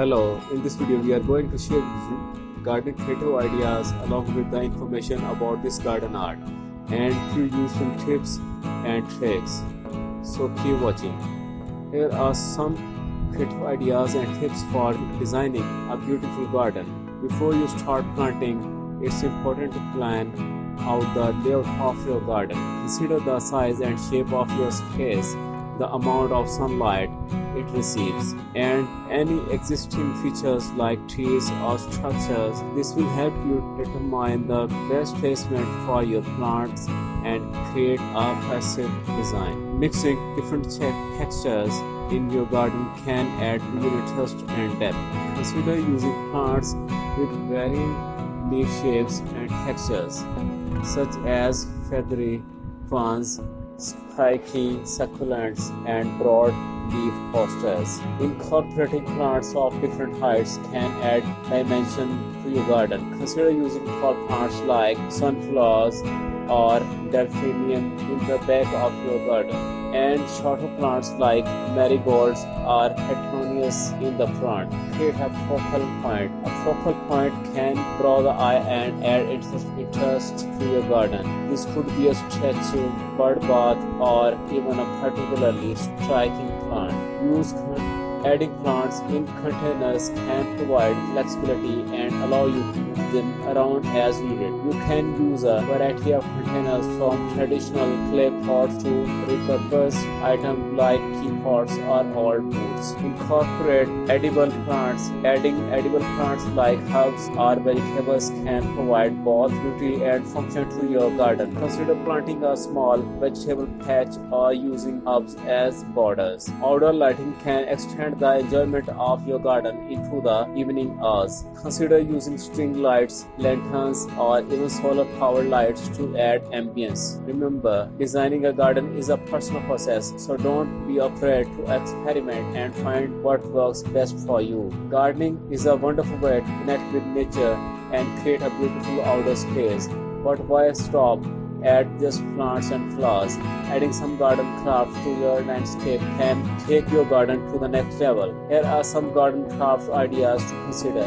Hello, in this video we are going to share with you garden creative ideas along with the information about this garden art and few useful tips and tricks. So keep watching. Here are some creative ideas and tips for designing a beautiful garden. Before you start planting, it's important to plan out the layout of your garden. Consider the size and shape of your space, the amount of sunlight it receives, and any existing features like trees or structures. This will help you determine the best placement for your plants and create a passive design. Mixing different textures in your garden can add real interest and depth. Consider using plants with varying leaf shapes and textures, such as feathery ferns, spiky succulents, and broad leaf hostas. Incorporating plants of different heights can add dimension to your garden. Consider using tall plants like sunflowers or delphinium in the back of your garden, and shorter plants like marigolds or petunias in the front. Create a focal point. A focal point can draw the eye and add interest to your garden. This could be a statue, bird bath, or even a particularly striking plant. Adding plants in containers can provide flexibility and allow you to move them around as needed. You can use a variety of containers from traditional clay pots to repurposed items like teapots or old boots. Incorporate edible plants. Adding edible plants like herbs or vegetables can provide both beauty and function to your garden. Consider planting a small vegetable patch or using herbs as borders. Outdoor lighting can extend the enjoyment of your garden into the evening hours. Consider using string lights, lanterns, or even solar powered lights to add ambience. Remember, designing a garden is a personal process, so don't be afraid to experiment and find what works best for you. Gardening is a wonderful way to connect with nature and create a beautiful outdoor space. But why stop at just plants and flowers? Adding some garden crafts to your landscape can take your garden to the next level. Here are some garden craft ideas to consider.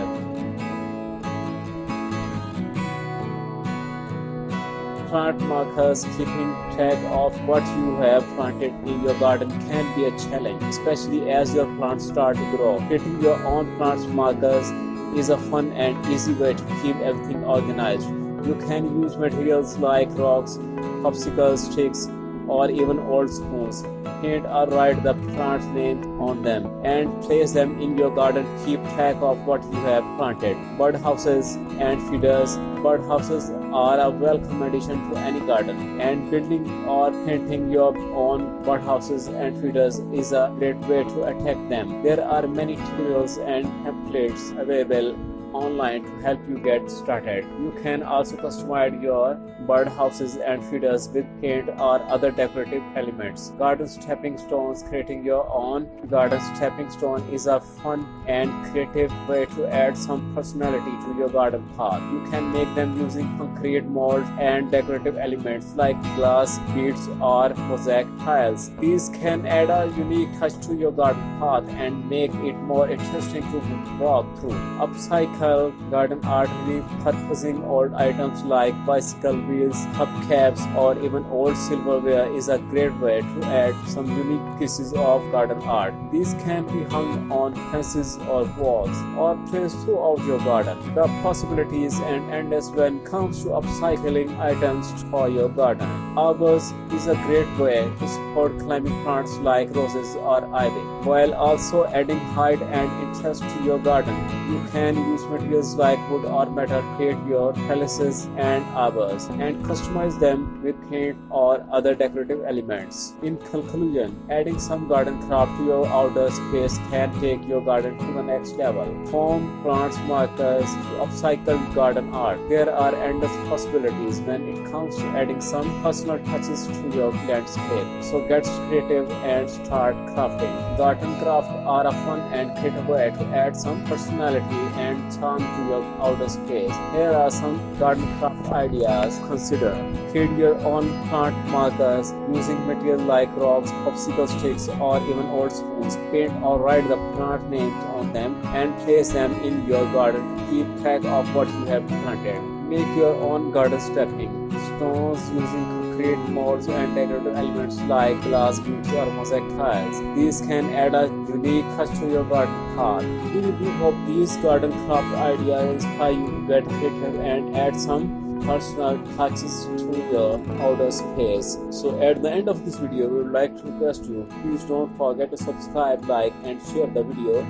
Plant markers. Keeping track of what you have planted in your garden can be a challenge, especially as your plants start to grow. Creating your own plant markers is a fun and easy way to keep everything organized. You can use materials like rocks, popsicle sticks, or even old spoons. Paint or write the plant's name on them and place them in your garden. Keep track of what you have planted. Birdhouses and feeders. Birdhouses are a welcome addition to any garden, and building or painting your own birdhouses and feeders is a great way to attack them. There are many tutorials and templates available online to help you get started. You can also customize your birdhouses and feeders with paint or other decorative elements. Garden stepping stones. Creating your own garden stepping stone is a fun and creative way to add some personality to your garden path. You can make them using concrete molds and decorative elements like glass beads or mosaic tiles. These can add a unique touch to your garden path and make it more interesting to walk through. Upcycle garden art. Repurposing old items like bicycle wheels, hubcaps, or even old silverware is a great way to add some unique pieces of garden art. These can be hung on fences or walls or placed throughout your garden. The possibilities are endless when it comes to upcycling items for your garden. Arbors is a great way to support climbing plants like roses or ivy, while also adding height and interest to your garden. You can use materials like wood or metal to create your trellises and arbors and customize them with paint or other decorative elements. In conclusion, adding some garden craft to your outdoor space can take your garden to the next level. From plants markers to upcycled garden art, there are endless possibilities when it comes to adding some personal touches to your landscape. So get creative and start crafting. Garden craft are a fun and creative way to add some personality and charm to your outer space. Here are some garden craft ideas to consider. Create your own plant markers using materials like rocks, popsicle sticks or even old spoons. Paint or write the plant names on them and place them in your garden to keep track of what you have planted. Make your own garden stepping stones using concrete molds and decorative elements like glass beads or mosaic tiles. These can add a unique touch to your garden path. We do hope these garden craft ideas inspire you to get creative and add some personal touches to your outdoor space. So at the end of this video, we would like to request you, please don't forget to subscribe, like and share the video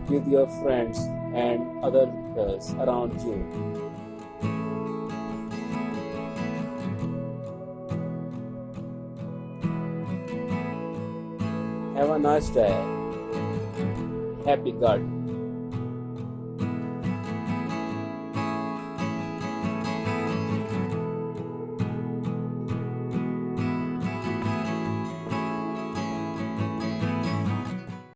with your friends and other people around you. Have a nice day. Happy gardening.